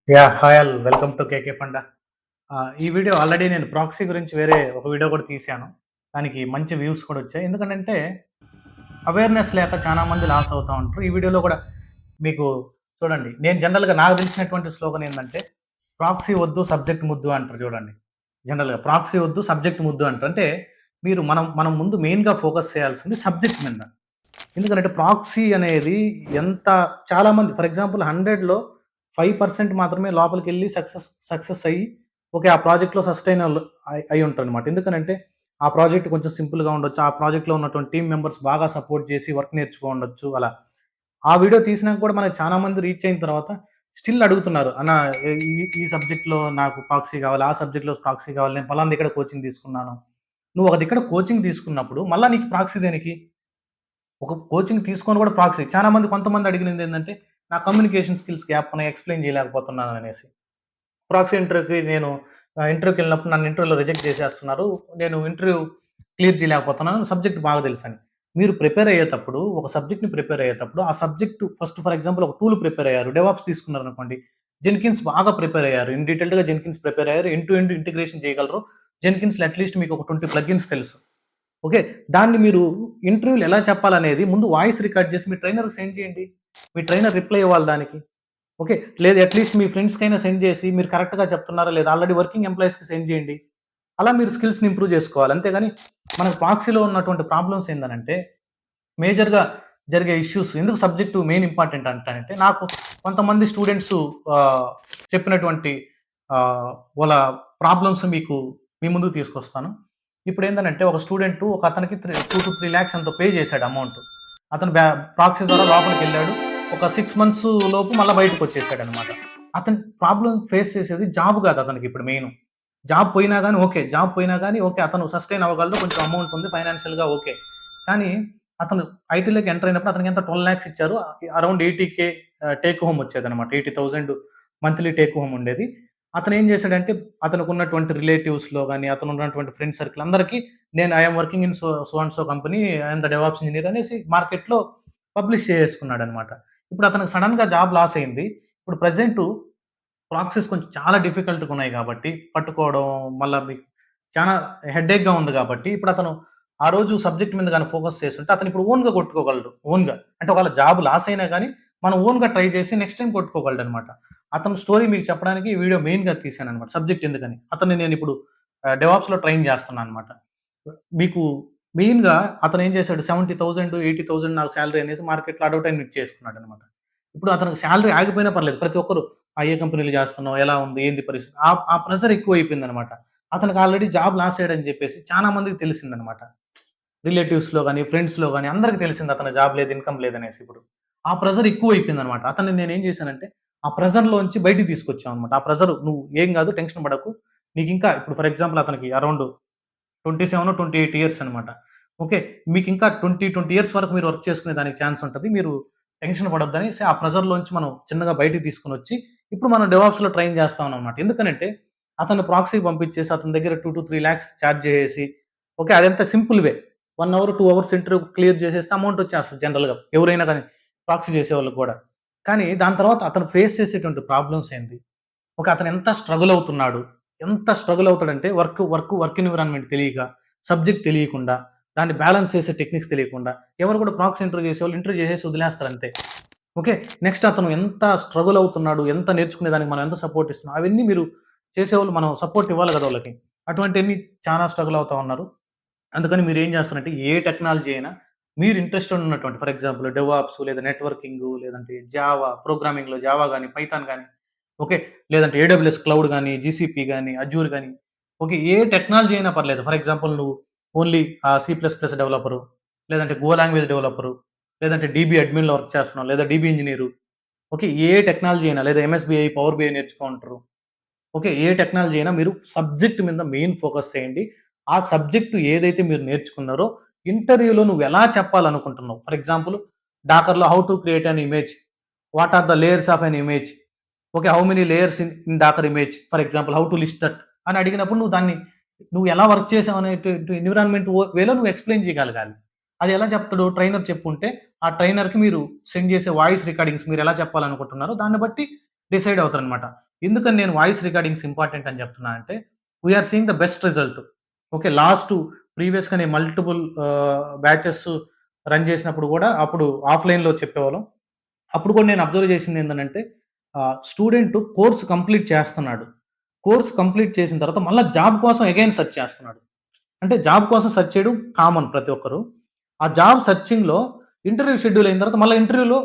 Hi all welcome to KK funda. ఈ video already నేను proxy గురించి వేరే ఒక వీడియో కూడా తీశాను. దానికి మంచి వ్యూస్ కూడా వచ్చాయి. ఎందుకంటే అవేర్‌నెస్ లేక చాలా మంది లాస్ అవుతా ఉంటారు. ఈ వీడియోలో కూడా మీకు చూడండి. నేను జనరల్‌గా నాకు తెలిసినటువంటి స్లోగన్ ఏందంటే, ప్రాక్సీ వద్దు సబ్జెక్ట్ ముద్దు అంటారు చూడండి. జనరల్‌గా ప్రాక్సీ వద్దు సబ్జెక్ట్ ముద్దు అంటారు. అంటే మీరు మనం ముందు మెయిన్‌గా ఫోకస్ చేయాల్సింది సబ్జెక్ట్ మీద. ఎందుకంటే ప్రాక్సీ అనేది ఎంత చాలామంది ఫర్ ఎగ్జాంపుల్ 100లో 5% మాత్రమే లోపలికెళ్ళి సక్సెస్ సక్సెస్ అయ్యి, ఓకే. ఆ ప్రాజెక్ట్‌లో సస్టైనల్ అయ్యి ఉంటారనమాట. ఎందుకనంటే, ఆ ప్రాజెక్ట్ కొంచెం సింపుల్‌గా ఉండొచ్చు. ఆ ప్రాజెక్ట్‌లో ఉన్నటువంటి టీమ్ మెంబర్స్ బాగా సపోర్ట్ చేసి వర్క్ నేర్చుకోనుండొచ్చు అలా. ఆ వీడియో తీసినాక కూడా మనకు చాలా మంది రీచ్ అయిన తర్వాత స్టిల్ అడుగుతున్నారు. అన్న ఈ ఈ సబ్జెక్ట్‌లో నాకు ప్రాక్సీ కావాలి. ఆ సబ్జెక్ట్‌లో ప్రాక్సీ కావాలి. నేను పలానా దగ్గర కోచింగ్ తీసుకున్నాను. నువ్వు ఒక దగ్గర కోచింగ్ తీసుకున్నప్పుడు మళ్ళా నీకు ప్రాక్సీ దేనికి? ఒక కోచింగ్ తీసుకొని కూడా ప్రాక్సీ. చాలా మంది కొంతమంది అడిగినదేంటంటే, నా కమ్యూనికేషన్ స్కిల్స్ గ్యాప్ ఉన్నాయి. ఎక్స్‌ప్లెయిన్ చేయలేకపోతున్నాననేసి. ప్రాక్సీ ఇంటర్వ్యూకి నేను ఇంటర్వ్యూకెళ్ళినప్పుడు నన్ను ఇంటర్వ్యూలో రిజెక్ట్ చేసేస్తున్నారు. నేను ఇంటర్వ్యూ క్లియర్ చేయలేకపోతున్నాను. సబ్జెక్ట్ బాగా తెలుసని. మీరు ప్రిపేర్ అయ్యేటప్పుడు, ఒక సబ్జెక్ట్‌ని ప్రిపేర్ అయ్యేటప్పుడు, ఆ సబ్జెక్ట్ ఫస్ట్ ఫర్ ఎగ్జాంపుల్ ఒక టూల్ ప్రిపేర్ అయ్యారు. డెవాప్స్ తీసుకున్నారనుకోండి. జెన్కిన్స్ బాగా ప్రిపేర్ అయ్యారు. ఇన్ డీటెయిల్డ్‌గా జెన్కిన్స్ ప్రిపేర్ అయ్యారు. ఎండ్ టు ఎండ్ ఇంటిగ్రేషన్ చేయగలరు. జెన్కిన్స్‌లో అట్‌లీస్ట్ మీకు ఒక 20 ప్లగిన్స్ తెలుసు. ఓకే. దాన్ని మీరు ఇంటర్వ్యూలో ఎలా చెప్పాలనేది ముందు వాయిస్ రికార్డ్ చేసి మీ ట్రైనర్‌కి సెండ్ చేయండి. మీ ట్రైనర్ రిప్లై ఇవ్వాలి దానికి. ఓకే. లేదు అట్‌లీస్ట్ మీ ఫ్రెండ్స్‌కైనా సెండ్ చేసి మీరు కరెక్ట్‌గా చెప్తున్నారా లేదా ఆల్రెడీ వర్కింగ్ ఎంప్లాయీస్‌కి సెండ్ చేయండి. అలా మీరు స్కిల్స్‌ని ఇంప్రూవ్ చేసుకోవాలి. అంతేగాని మనకు ప్రాక్సీలో ఉన్నటువంటి ప్రాబ్లమ్స్ ఏందనంటే మేజర్‌గా జరిగే ఇష్యూస్ ఎందుకు సబ్జెక్టు మెయిన్ ఇంపార్టెంట్ అంటానంటే నాకు కొంతమంది స్టూడెంట్స్ ఆహ్, చెప్పినటువంటి వాళ్ళ ప్రాబ్లమ్స్ మీ ముందుకు తీసుకొస్తాను. ఇప్పుడేందనంటే ఒక స్టూడెంటు ఒక అతనికి 2-3 లాక్స్ ఎంతో పే చేశాడు అమౌంట్. అతను ప్రాక్సీ ద్వారా లోపలికెళ్ళాడు. ఒక 6 మంత్స్ లోపు మళ్ళా బయటకొచ్చేసాడనమాట. అతను ప్రాబ్లమ్ ఫేస్ చేసేది జాబ్ కాదు అతనికి ఇప్పుడు మెయిను. జాబ్ పోయినా గాని ఓకే. అతను సస్టైన్ అవ్వగలడు. కొంచెం అమౌంట్ ఉంది ఫైనాన్షియల్‌గా ఓకే. కానీ అతను ఐటీలోకి ఎంటర్ అయినప్పుడు అతనికి ఎంత 12 లాక్స్ ఇచ్చారు. అరౌండ్ 80,000 టేక్ హోమ్ వచ్చేదనమాట. 80,000 మంత్లీ టేక్ హోమ్ ఉండేది. అతనేం చేశాడంటే అతనుకున్నటువంటి రిలేటివ్స్‌లో గాని, అతనున్నటువంటి ఫ్రెండ్ సర్కిల్ అందరికి నేను I am working in so and so company. I am the DevOps engineer అనేసి మార్కెట్‌లో పబ్లిష్ చేసేసుకున్నాడనమాట. ఇప్పుడు అతనికి సడెన్‌గా జాబ్ లాస్ అయింది. ఇప్పుడు ప్రెజెంటు ప్రాక్సీస్ కొంచెం చాలా డిఫికల్ట్‌గా ఉన్నాయి గాబట్టి, పట్టుకోవడం మళ్ళా మీకు చానా హెడేక్‌గా ఉంది గాబట్టి, ఇప్పుడతను ఆ రోజు సబ్జెక్ట్ మీద గాని ఫోకస్ చేసుంటే, అతనిప్పుడు ఓన్‌గా కొట్టుకోగలడు. ఓన్‌గా. అంటే ఒకవేళ జాబ్ లాస్ అయినా గాని, మనం ఓన్‌గా ట్రై చేసి నెక్స్ట్ టైమ్ కొట్టుకోగలడనమాట. అతని స్టోరీ మీకు చెప్పడానికి ఈ వీడియో మెయిన్‌గా తీశాననమాట. సబ్జెక్ట్ ఎందుకని. అతన్ని నేనిప్పుడు డెవాప్స్‌లో ట్రైన్ చేస్తున్నాననమాట. మీకు మెయిన్‌గా అతనేం చేశాడు 70,000, 80,000 నాకు సాలరీ అనేసి మార్కెట్‌లో అడ్వర్టైజ్‌మెంట్ చేసుకున్నాడనమాట. ఇప్పుడు అతనికి సాలరీ ఆగిపోయినా పర్లేదు. ప్రతి ఒక్కరు ఏ కంపెనీలో చేస్తున్నావు? ఎలా ఉంది? ఏంది పరిస్థితి? ఆ ప్రెషర్ ఎక్కువైపోయిందనమాట. అతనికి ఆల్రెడీ జాబ్ లాస్ అయ్యాడని చెప్పేసి చాలా మందికి తెలిసిందనమాట. రిలేటివ్స్‌లో గాని, ఫ్రెండ్స్‌లో గాని అందరికి తెలిసింది అతనికి జాబ్ లేదు, ఇన్‌కమ్ లేదనేసి ఇప్పుడు. ఆ ప్రెషర్ ఎక్కువైపోయిందనమాట. అతన్ని నేనేం చేశానంటే, ఆ ప్రెషర్‌లోంచి బయటికి తీసుకొచ్చామనమాట. ఆ ప్రెషర్ నువ్వు ఏం గాదు టెన్షన్ పడకు. నీకింకా ఇప్పుడు ఫర్ ఎగ్జాంపుల్ అతనికి అరౌండ్ 27, 28 ఇయర్స్ అనమాట. ఓకే. మీకింకా 20 ఇయర్స్ వరకు మీరు వర్క్ చేసుకునే దానికి ఛాన్స్ ఉంటది. మీరు టెన్షన్ పడొద్దనేసి ఆ ప్రెషర్‌లోంచి మనం చిన్నగా బయటికి తీసుకొనొచ్చి, ఇప్పుడు మనం డెవాప్స్‌లో ట్రైన్ చేస్తా ఉన్నామనమాట. ఎందుకనంటే, అతన్ని ప్రాక్సీకి పంపించేసి అతని దగ్గర 2-3 లాక్స్ చార్జ్ చేసేసి, ఓకే. అదంతా simple way. 1 hour, 2 hours interview clear చేసేస్తే అమౌంట్ వచ్చేస్తది జనరల్‌గా. ఎవరైనా గాని ప్రాక్సీ చేసేవాళ్ళకి గూడా. కానీ దాని తర్వాత అతను ఫేస్ చేసేటువంటి ప్రాబ్లమ్స్ ఏంటి? అతను ఎంత స్ట్రగుల్ అవుతున్నాడు. ఎంత స్ట్రగుల్ అవుతాడంటే వర్క్ ఎన్విరాన్మెంట్ తెలియక, సబ్జెక్ట్ తెలియకుండా, దాన్ని బ్యాలెన్స్ చేసే టెక్నిక్స్ తెలియకుండా, ఎవరు కూడా ప్రాక్సీ ఇంటర్వ్యూ చేసేవాళ్ళు ఇంటర్వ్యూ చేసేసి వదిలేస్తారంతే. ఓకే. నెక్స్ట్ అతను ఎంత స్ట్రగుల్ అవుతున్నాడు, ఎంత నేర్చుకునేదానికి మనం ఎంత సపోర్ట్ ఇస్తున్నాం, అవన్నీ మీరు చేసేవాళ్ళు మనం సపోర్ట్ ఇవ్వాలి కదా! వాళ్ళకి. అటువంటియన్నీ చాలా స్ట్రగుల్ అవుతా ఉన్నారు. అందుకని మీరేం చేస్తారంటే ఏ టెక్నాలజీ అయినా మీరు ఇంట్రెస్టెడ్ ఉన్నటువంటి ఫర్ ఎగ్జాంపుల్ డెవాప్స్ లేదా నెట్వర్కింగు లేదంటే జావా ప్రోగ్రామింగ్‌లో జావా గాని, పైథాన్ గాని ఓకే. లేదంటే ఏడబ్ల్యూఎస్ క్లౌడ్ గాని, జీసీపీ గాని, అజూర్ గాని ఓకే. ఏ టెక్నాలజీ అయినా పర్లేదు. ఫర్ ఎగ్జాంపుల్ నువ్వు only C plus plus developer, లేదంటే గో లాంగ్వేజ్ డెవలపరు, లేదంటే డీబీ అడ్మిన్‌లో వర్క్ చేస్తున్నావు, లేదా డీబీ ఇంజినీరు. ఓకే. ఏ టెక్నాలజీ అయినా లేదా ఎంఎస్‌బీఐ, పవర్ బిఐ నేర్చుకుంటారు. ఓకే. ఏ టెక్నాలజీ అయినా మీరు సబ్జెక్ట్ మీద మెయిన్ ఫోకస్ చేయండి. ఆ సబ్జెక్ట్ ఏదైతే మీరు నేర్చుకున్నారో ఇంటర్వ్యూలో నువ్వెలా చెప్పాలనుకుంటున్నావు. ఫర్ ఎగ్జాంపుల్ డాకర్‌లో how to create an image. What are the layers of an image. Okay. How many layers in Docker image. For example how to list that అని అడిగినప్పుడు నువ్వు ఎలా వర్క్ చేసావు అనేటువంటి ఎన్విరాన్మెంట్ వేలో నువ్వు ఎక్స్‌ప్లెయిన్ చేయగలగాలి. అది ఎలా చెప్తాడు ట్రైనర్ చెప్పుంటే, ఆ ట్రైనర్‌కి మీరు సెండ్ చేసే వాయిస్ రికార్డింగ్స్ మీరెలా చెప్పాలనుకుంటున్నారో దాన్ని బట్టి డిసైడ్ అవుతారనమాట. ఎందుకని నేను వాయిస్ రికార్డింగ్స్ ఇంపార్టెంట్ అని చెప్తున్నా అంటే, we are seeing the best result. Okay. ప్రీవియస్‌గా నేను మల్టిపుల్ బ్యాచెస్ రన్ చేసినప్పుడు గూడా అప్పుడు ఆఫ్‌లైన్‌లో చెప్పేవాళ్ళం. అప్పుడు కూడా నేను అబ్జర్వ్ చేసింది ఏందనంటే, స్టూడెంట్ కోర్స్ కంప్లీట్ చేస్తున్నాడు. కోర్స్ కంప్లీట్ చేసిన తర్వాత మళ్ళా జాబ్ కోసం అగైన్ సెర్చ్ చేస్తున్నాడు. అంటే జాబ్ కోసం సెర్చ్ చేయడం కామన్ ప్రతి ఒక్కరు. ఆ జాబ్ సెర్చింగ్‌లో ఇంటర్వ్యూ షెడ్యూల్ అయిన తర్వాత మళ్ళా ఇంటర్వ్యూలో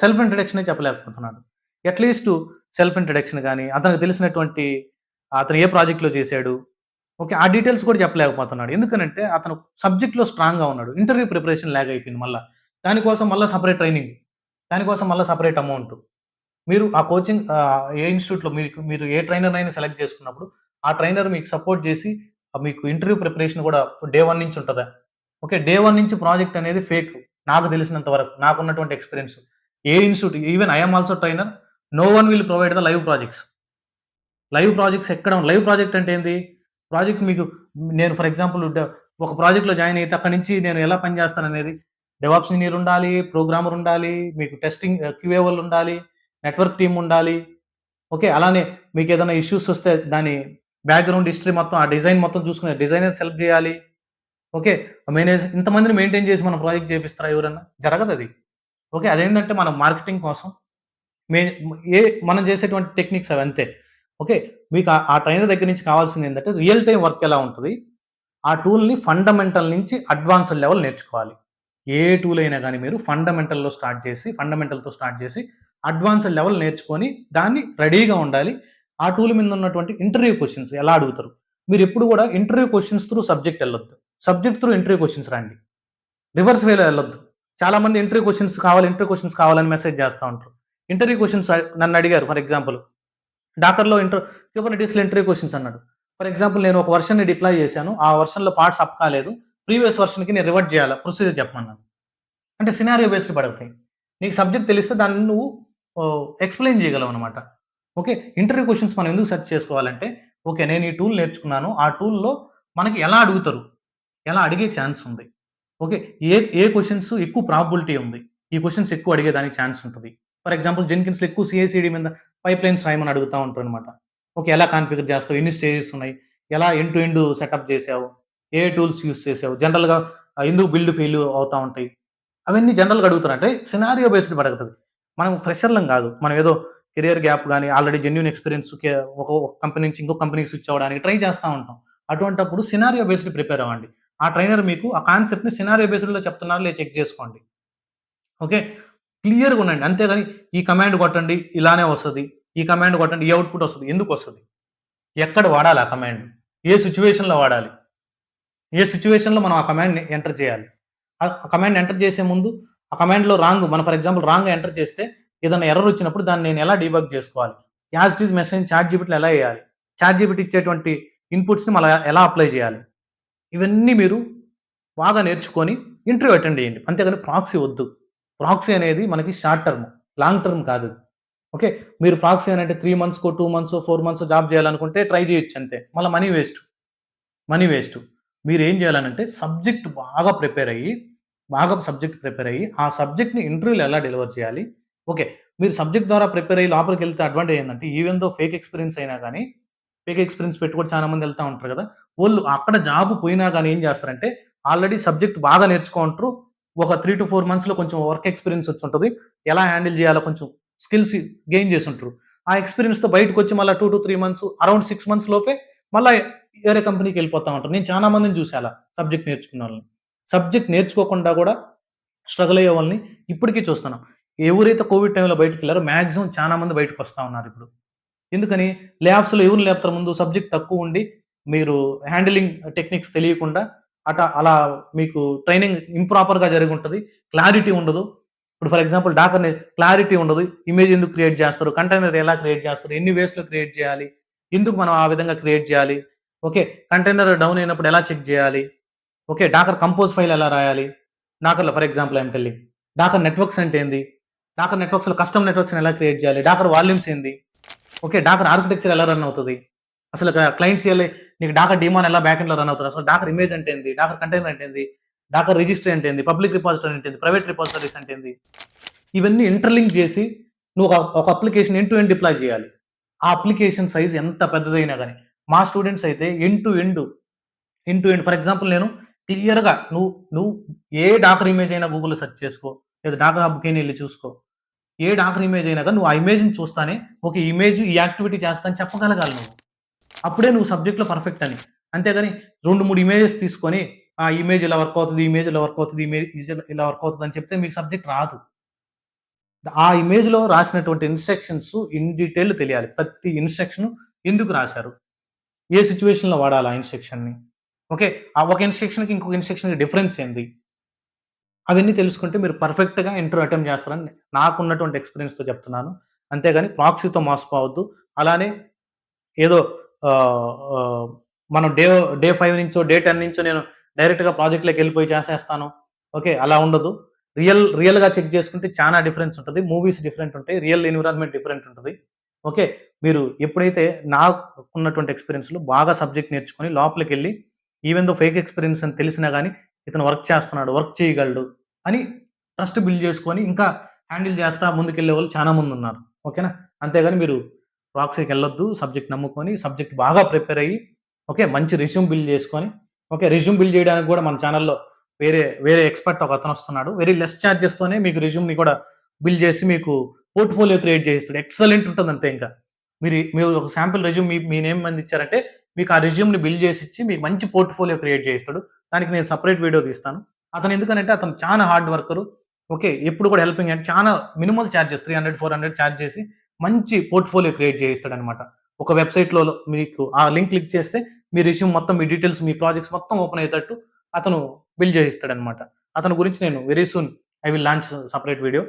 సెల్ఫ్ ఇంట్రడక్షనే చెప్పలేకపోతున్నాడు. అట్‌లీస్ట్ సెల్ఫ్ ఇంట్రడక్షన్ గాని, అతనికి తెలిసినటువంటి అతను ఏ ప్రాజెక్ట్‌లో చేశాడు. ఓకే. ఆ డీటెయిల్స్ కూడా చెప్పలేకపోతున్నాడు. ఎందుకనంటే అతను సబ్జెక్ట్‌లో స్ట్రాంగ్‌గా ఉన్నాడు. ఇంటర్వ్యూ ప్రిపరేషన్ లాగ్ అయిపోయింది మళ్ళా. దానికోసం మళ్ళా సెపరేట్ ట్రైనింగ్. దానికోసం మళ్ళా సెపరేట్ అమౌంట్. మీరు ఆ కోచింగ్ ఏ ఇన్‌స్టిట్యూట్‌లో మీరు ఏ ట్రైనర్‌నైనా సెలెక్ట్ చేసుకున్నప్పుడు, ఆ ట్రైనర్ మీకు సపోర్ట్ చేసి మీకు ఇంటర్వ్యూ ప్రిపరేషన్ కూడా డే 1 నుంచి ఉంటదా? ఓకే. డే 1 నుంచి ప్రాజెక్ట్ అనేది ఫేక్. నాకు తెలిసినంత వరకు. నాకున్నటువంటి experience. A institute even I am also trainer. No one will provide the live projects. Live project అంటే ఏంది? ప్రాజెక్ట్ మీకు నేను ఫర్ ఎగ్జాంపుల్ ఒక ప్రాజెక్ట్‌లో జాయిన్ అయితే అక్కడి నుంచి నేను ఎలా పని చేస్తాననేది డెవాప్స్ ఇంజినీర్ ఉండాలి, ప్రోగ్రామర్ ఉండాలి, మీకు టెస్టింగ్ క్యూఏ వాళ్ళు ఉండాలి, నెట్వర్క్ టీమ్ ఉండాలి. ఓకే. అలానే మీకేదైనా ఇష్యూస్ వస్తే దాని బ్యాక్‌గ్రౌండ్ హిస్టరీ మొత్తం ఆ డిజైన్ మొత్తం చూసుకునే డిజైనర్ సెలెక్ట్ చేయాలి. ఓకే. ఇంతమందిని మెయింటైన్ చేసి మనం ప్రాజెక్ట్ చేపిస్తారా ఎవరన్నా? జరగదది. ఓకే. అదేంటంటే మనం మార్కెటింగ్ కోసం మే ఏ మనం చేసేటువంటి టెక్నిక్స్ అవి అంతే. ఓకే. మీకు ఆ ట్రైనర్ దగ్గర నుంచి కావాల్సిందేంటంటే రియల్ టైమ్ వర్క్ ఎలా ఉంటది? ఆ టూల్‌ని ఫండమెంటల్ నుంచి అడ్వాన్స్‌డ్ లెవెల్ నేర్చుకోవాలి. ఏ టూల్ అయినా గాని మీరు ఫండమెంటల్‌తో స్టార్ట్ చేసి అడ్వాన్స్‌డ్ లెవెల్ నేర్చుకొని దాన్ని రెడీగా ఉండాలి. ఆ టూల్ మీద ఉన్నటువంటి ఇంటర్వ్యూ క్వెషన్స్ ఎలా అడుగుతారు? మీరెప్పుడు గూడా ఇంటర్వ్యూ క్వెషన్స్ త్రూ సబ్జెక్ట్ ఎళ్ళొద్దు. సబ్జెక్ట్ త్రూ ఇంటర్వ్యూ క్వెషన్స్ రండి. రివర్స్ వేలో ఎళ్ళొద్దు. చాలా మంది ఇంటర్వ్యూ క్వెషన్స్ కావాలని మెసేజ్ చేస్తా ఉంటారు. ఇంటర్వ్యూ క్వెషన్స్ నన్నడిగారు ఫర్ ఎగ్జాంపుల్. డాకర్‌లో క్యూబర్నెటిస్‌లో ఇంటర్వ్యూ క్వెషన్స్ అన్నాడు. ఫర్ ఎగ్జాంపుల్ నేను ఒక వెర్షన్‌ని డిప్లాయ్ చేశాను. ఆ వెర్షన్‌లో పార్ట్స్ అప్ కాలేదు. ప్రీవియస్ వెర్షన్‌కి నేను రివర్ట్ చేయాలా? ప్రొసీజర్ చెప్పమన్నాను. అంటే సినారియో బేస్డ్ పడతాయి. నీకు సబ్జెక్ట్ తెలిస్తే దాన్ని నువ్వు ఎక్స్‌ప్లెయిన్ చేయగలవనమాట. ఓకే. ఇంటర్వ్యూ క్వెషన్స్ మనం ఎందుకు సెర్చ్ చేసుకోవాలంటే, ఓకే. నేను ఈ టూల్ నేర్చుకున్నాను. ఆ టూల్‌లో మనకి ఎలా అడుగుతారు? ఎలా అడిగే ఛాన్స్ ఉంది? ఓకే. ఏ ఏ క్వెషన్స్ ఎక్కువ ప్రాబబిలిటీ ఉంది? ఈ క్వెషన్స్ ఎక్కువ అడిగేదానికి ఛాన్స్ ఉంటది. ఫర్ ఎగ్జాంపుల్ జెన్కిన్స్‌లో ఎక్కువ సీఐసీడీ మీద పైప్‌లైన్స్ రాయమని అడుగుతా ఉంటారనమాట. ఓకే. ఎలా కాన్ఫిగర్ చేస్తావు? ఎన్ని స్టేజెస్ ఉన్నాయి? ఎలా ఎండ్ టు ఎండ్ సెటప్ చేసావు? ఏ టూల్స్ యూజ్ చేసావు? జనరల్‌గా ఎందుకు బిల్డ్ ఫెయిల్ అవుతా ఉంటాయి? అవన్నీ జనరల్‌గా అడుగుతారు. అంటే సినారియో బేస్డ్ అడగతది. మనం ఫ్రెషర్‌లం గాదు. మనం ఏదో కెరియర్ గ్యాప్ గాని, ఆల్రెడీ జెన్యూన్ ఎక్స్‌పీరియన్స్ ఒక కంపెనీ నుంచి ఇంకో కంపెనీకి స్విచ్ అవ్వడానికి ట్రై చేస్తా ఉంటాం. అటువంటప్పుడు సినారియో బేస్డ్ ప్రిపేర్ అవ్వండి. ఆ ట్రైనర్ మీకు ఆ కాన్సెప్ట్‌ని సినారియో బేస్డ్‌లో చెప్తున్నారో లేదో చెక్ జేసుకోండి. ఓకే. క్లియర్‌గా ఉండండి. అంతేగాని ఈ కమాండ్ కొట్టండి ఇలానే వస్తది. ఈ కమాండ్ కొట్టండి ఈ ఔట్‌పుట్ వస్తది. ఎందుకొస్తది? ఎక్కడ వాడాలి ఆ కమాండ్? ఏ సిట్యుయేషన్‌లో వాడాలి? ఏ సిట్యుయేషన్‌లో మనం ఆ కమాండ్‌ని ఎంటర్ చేయాలి? ఆ కమాండ్ ఎంటర్ చేసే ముందు ఆ కమాండ్‌లో మనం ఫర్ ఎగ్జాంపుల్ రాంగ్ ఎంటర్ చేస్తే ఏదైనా ఎర్రర్ వచ్చినప్పుడు దాన్ని నేను ఎలా డీబగ్ చేసుకోవాలి? యాస్ ఇట్ ఈజ్ మెసేజ్ చాట్‌జీపీటీలో ఎలా ఎయాలి? చాట్‌జీపీటీ ఇచ్చేటువంటి ఇన్‌పుట్స్‌ని మనం ఎలా అప్లై చేయాలి? ఇవన్నీ మీరు బాగా నేర్చుకొని ఇంటర్వ్యూ అటెండ్ చేయండి. అంతేగాని ప్రాక్సీ వద్దు. ప్రాక్సీ అనేది మనకి షార్ట్ టర్మ్. లాంగ్ టర్మ్ కాదది. ఓకే. మీరు ప్రాక్సీ అనంటే 3 మంత్స్‌కో, 2 మంత్సో, 4 మంత్సో జాబ్ చేయాలనుకుంటే ట్రై చేయొచ్చు అంతే. మళ్ళా మనీ వేస్ట్. Money waste. మీరేం చేయాలనంటే సబ్జెక్ట్ ప్రిపేర్ అయ్యి, ఆ సబ్జెక్ట్‌ని ఇంటర్వ్యూలో ఎలా డెలివర్ చేయాలి? ఓకే. మీరు సబ్జెక్ట్ ద్వారా ప్రిపేర్ అయ్యి లోపలికెళ్తే అడ్వాంటేజ్ ఏందంటే ఈవెన్ దో ఫేక్ ఎక్స్‌పీరియన్స్ అయినా గాని, ఫేక్ ఎక్స్‌పీరియన్స్ పెట్టి కూడా చాలా మంది ఎళ్తా ఉంటారు గదా! వోళ్ళు అక్కడ జాబ్ పోయినా గాని ఏం చేస్తారంటే, ఆల్రెడీ సబ్జెక్ట్ బాగా నేర్చుకుంటారు. ఒక 3-4 మంత్స్‌లో కొంచెం వర్క్ ఎక్స్‌పీరియన్స్ వచ్చుంటది. ఎలా హ్యాండిల్ చేయాలో కొంచెం స్కిల్స్ గెయిన్ చేసుంటారు. ఆ ఎక్స్‌పీరియన్స్‌తో బయటకొచ్చి మళ్ళా 2-3 మంత్స్ అరౌండ్ 6 మంత్స్ లోపే మళ్ళా వేరే కంపెనీకెళ్ళిపోతా ఉంటారు. నేను చాలా మందిని చూసా అలా సబ్జెక్ట్ నేర్చుకున్నోళ్ళని. సబ్జెక్ట్ నేర్చుకోకుండా గూడా స్ట్రగుల్ అయ్యే వాళ్ళని ఇప్పటికి చూస్తున్నాం. ఎవరైతే కోవిడ్ టైమ్‌లో బయటికెళ్లారో మాక్సిమం చాలా మంది బయటకొస్తా ఉన్నారిప్పుడు. ఎందుకని? లే ఆఫ్స్‌లో ఎవరిని లేపుతారు ముందు? సబ్జెక్ట్ తక్కువుండి, మీరు హ్యాండిలింగ్ టెక్నిక్స్ తెలియకుండా అలా మీకు ట్రైనింగ్ ఇంప్రాపర్‌గా జరిగుంటది. క్లారిటీ ఉండదు. ఇప్పుడు ఫర్ ఎగ్జాంపుల్ డాకర్‌ని క్లారిటీ ఉండదు. ఇమేజ్ ఎందుకు క్రియేట్ చేస్తారు? కంటైనర్ ఎలా క్రియేట్ చేస్తారు? ఎన్ని వేస్‌లో క్రియేట్ చేయాలి? ఎందుకు మనం ఆ విధంగా క్రియేట్ చేయాలి? ఓకే. కంటైనర్ డౌన్ అయినప్పుడు ఎలా చెక్ చేయాలి? ఓకే. డాకర్ కంపోజ్ ఫైల్ ఎలా రాయాలి? డాకర్‌లో for example I'm telling. Docker networks అంటే ఏంది? డాకర్ నెట్వర్క్స్‌లో కస్టమ్ నెట్వర్క్స్‌ని ఎలా క్రియేట్ చేయాలి? డాకర్ వాల్యూమ్స్ ఏంది? ఓకే. డాకర్ ఆర్కిటెక్చర్ ఎలా రన్ అవుతది? అసలు క్లయింట్ సీఎల్‌ఐ నీకు డాకర్ డీమాన్ ఎలా బ్యాక్ ఎండ్‌లో రన్ అవుతది? అసలు డాకర్ ఇమేజ్ అంటే ఏంది? డాకర్ కంటైనర్ అంటే ఏంది? డాకర్ రిజిస్ట్రీ అంటే ఏంది? పబ్లిక్ రిపాజిటరీ అంటే ఏంది? ప్రైవేట్ రిపాజిటరీస్ అంటే ఏంది? ఇవన్నీ ఇంటర్‌లింక్ చేసి నువ్వు ఒక application end to end deploy చేయాలి. ఆ అప్లికేషన్ సైజ్ ఎంత పెద్దదైనా గానీ. మా స్టూడెంట్స్ అయితే end to end for example నేను క్లియర్‌గా నువ్వు ఏ డాకర్ ఇమేజ్ అయినా గూగుల్‌లో సెర్చ్ చేసుకో. లేదా డాకర్ హబ్‌కైనా ఎళ్లి చూసుకో. ఏ డాకర్ ఇమేజ్ అయినా గాని నువ్వు ఆ ఇమేజ్‌ని చూస్తానే ఒక ఇమేజ్ ఈ యాక్టివిటీ చేస్తా అని చెప్పగలగాలి నువ్వు. అప్పుడే నువ్వు సబ్జెక్ట్‌లో పర్ఫెక్ట్ అని. అంతేగాని 2, 3 ఇమేజెస్ తీసుకొని ఆ ఇమేజ్ ఇలా వర్క్ అవుతది, ఇమేజ్ ఇలా వర్క్ అవుతది, ఇమేజ్ ఇలా వర్క్ అవుతది అని చెప్తే మీకు సబ్జెక్ట్ రాదు. ఆ ఇమేజ్‌లో రాసినటువంటి ఇన్‌స్ట్రక్షన్స్ ఇన్ డీటెయిల్ తెలియాలి. ప్రతి ఇన్‌స్ట్రక్షన్ ఎందుకు రాశారు? ఏ సిట్యుయేషన్‌లో వాడాలి ఆ ఇన్‌స్ట్రక్షన్‌ని? ఓకే. ఆ ఒక ఇన్‌స్ట్రక్షన్‌కి ఇంకొక ఇన్‌స్ట్రక్షన్‌కి డిఫరెన్స్ ఏంది? అవన్నీ తెలుసుకుంటే మీరు పర్ఫెక్ట్‌గా ఇంటర్వ్యూ అటెంప్ట్ చేస్తారని నాకున్నటువంటి ఎక్స్‌పీరియన్స్‌తో చెప్తున్నాను. అంతేగాని ప్రాక్సీతో మోసపోవద్దు. అలానే ఏదో ఆహ్, ఆహ్, మనం డే 5 నుంచో, డే 10 నుంచో నేను డైరెక్ట్‌గా ప్రాజెక్ట్‌లోకెళ్ళిపోయి చేసేస్తాను. ఓకే. అలా ఉండదు. రియల్‌గా చెక్ చేసుకుంటే చానా డిఫరెన్స్ ఉంటది. మూవీస్ డిఫరెంట్ ఉంటాయి. రియల్ ఎన్విరాన్మెంట్ డిఫరెంట్ ఉంటది. ఓకే. మీరు ఎప్పుడైతే నాకున్నటువంటి ఎక్స్‌పీరియన్స్‌లో బాగా సబ్జెక్ట్ నేర్చుకొని లోపలికెళ్ళి ఈవెన్ దో ఫేక్ ఎక్స్‌పీరియన్స్ అని తెలిసినా గాని ఇతను వర్క్ చేస్తున్నాడు, వర్క్ చేయగలడు అని ట్రస్ట్ బిల్డ్ చేసుకొని ఇంకా హ్యాండిల్ చేస్తా ముందుకెళ్ళేవాళ్ళు చాలా మందున్నారు. ఓకేనా? అంతేగాని మీరు ప్రాక్సీకెళ్ళొద్దు. సబ్జెక్ట్ నమ్ముకొని, సబ్జెక్ట్ బాగా ప్రిపేర్ అయ్యి, ఓకే. మంచి రెజ్యూమ్ బిల్డ్ చేసుకొని, ఓకే. రెజ్యూమ్ బిల్డ్ చేయడానికి గూడా మన ఛానెల్‌లో వేరే ఎక్స్‌పర్ట్ ఒకతనొస్తున్నాడు. వెరీ లెస్ చార్జెస్‌తోనే మీకు రెజ్యూమ్‌ని కూడా బిల్డ్ చేసి మీకు పోర్ట్‌ఫోలియో క్రియేట్ చేయిస్తాడు. ఎక్సలెంట్ ఉంటదంతే ఇంకా. మీరు ఒక శాంపుల్ రెజ్యూమ్ మీ నేమ్ మీద ఇచ్చారంటే, మీకు ఆ రెజ్యూమ్‌ని బిల్డ్ చేసిచ్చి, మీకు మంచి పోర్ట్‌ఫోలియో క్రియేట్ చేయిస్తాడు. దానికి నేను సెపరేట్ వీడియో తీస్తాను. అతను ఎందుకనంటే, అతను చానా హార్డ్ వర్కరు. ఓకే. ఎప్పుడు కూడా హెల్పింగ్ హ్యాండ్. చానా మినిమల్ చార్జెస్ 300, 400 చార్జ్ చేసి మంచి పోర్ట్‌ఫోలియో క్రియేట్ చేయిస్తాడనమాట. ఒక వెబ్‌సైట్‌లో మీకు ఆ లింక్ క్లిక్ చేస్తే మీ రెజ్యూమ్ మొత్తం, మీ డీటెయిల్స్, మీ ప్రాజెక్ట్స్ మొత్తం ఓపెన్ అయ్యేటట్టు అతను బిల్డ్ చేసిస్తాడనమాట. అతని గురించి నేను very soon I will launch separate video.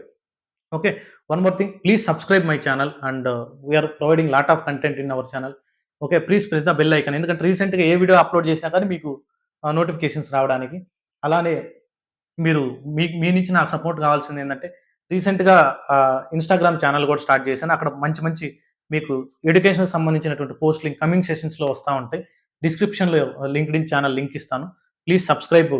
Okay. One more thing please subscribe my channel and we are providing lot of content in our channel. Okay. Please press the bell icon. ఎందుకంటే రీసెంట్‌గా ఏ video upload చేసినా కానీ మీకు notifications రావడానికి. అలానే మీరు మీ నుంచి నాకు సపోర్ట్ కావాల్సిందేంటంటే, రీసెంట్‌గా ఇన్‌స్టాగ్రామ్ ఛానెల్ కూడా స్టార్ట్ చేశాను. అక్కడ మంచి మంచి మీకు ఎడ్యుకేషన్‌కి సంబంధించినటువంటి పోస్ట్‌లు కమింగ్ సెషన్స్‌లో వస్తా ఉంటాయి. డిస్క్రిప్షన్‌లో లింక్డ్ఇన్ ఛానల్ లింక్ ఇస్తాను. Please subscribe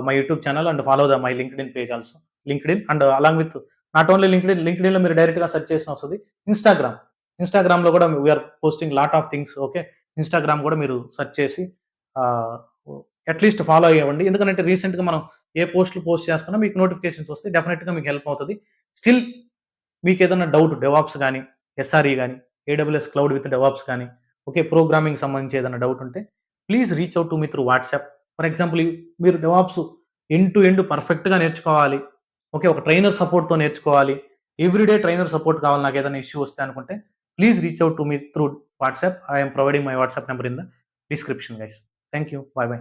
my YouTube channel and follow my LinkedIn page also. LinkedIn and along with not only లింక్డ్ఇన్‌లో మీరు డైరెక్ట్‌గా సెర్చ్ చేసినా వస్తది. ఇన్‌స్టాగ్రామ్‌లో కూడా we are posting lot of things. Okay. Instagram కూడా మీరు సెర్చ్ చేసి ఆహ్, అట్‌లీస్ట్ ఫాలో అయ్యండి. ఎందుకంటే రీసెంట్‌గా మనం ఏ పోస్ట్‌లు పోస్ట్ చేస్తున్నా మీకు నోటిఫికేషన్స్ వస్తాయి. డెఫినిట్‌గా మీకు హెల్ప్ అవుతది. స్టిల్ మీకేదన్నా డౌట్ డెవాప్స్ గాని, ఎస్ఆర్‌ఈ గాని, ఏడబ్ల్యూఎస్ క్లౌడ్ విత్ డెవాప్స్ గాని, ఓకే. ప్రోగ్రామింగ్ సంబంధించి ఏదైనా డౌట్ ఉంటే please reach out to me through WhatsApp. For example మీరు డెవాప్స్ ఎండ్ టు ఎండ్ పర్ఫెక్ట్‌గా నేర్చుకోవాలి. ఓకే. ఒక ట్రైనర్ సపోర్ట్‌తో నేర్చుకోవాలి. ఎవ్రీడే ట్రైనర్ సపోర్ట్ కావాలి నాకేదైనా ఇష్యూ వస్తే అనుకుంటే please reach out to me through WhatsApp. I am providing my WhatsApp number in the description guys. Thank you. By by.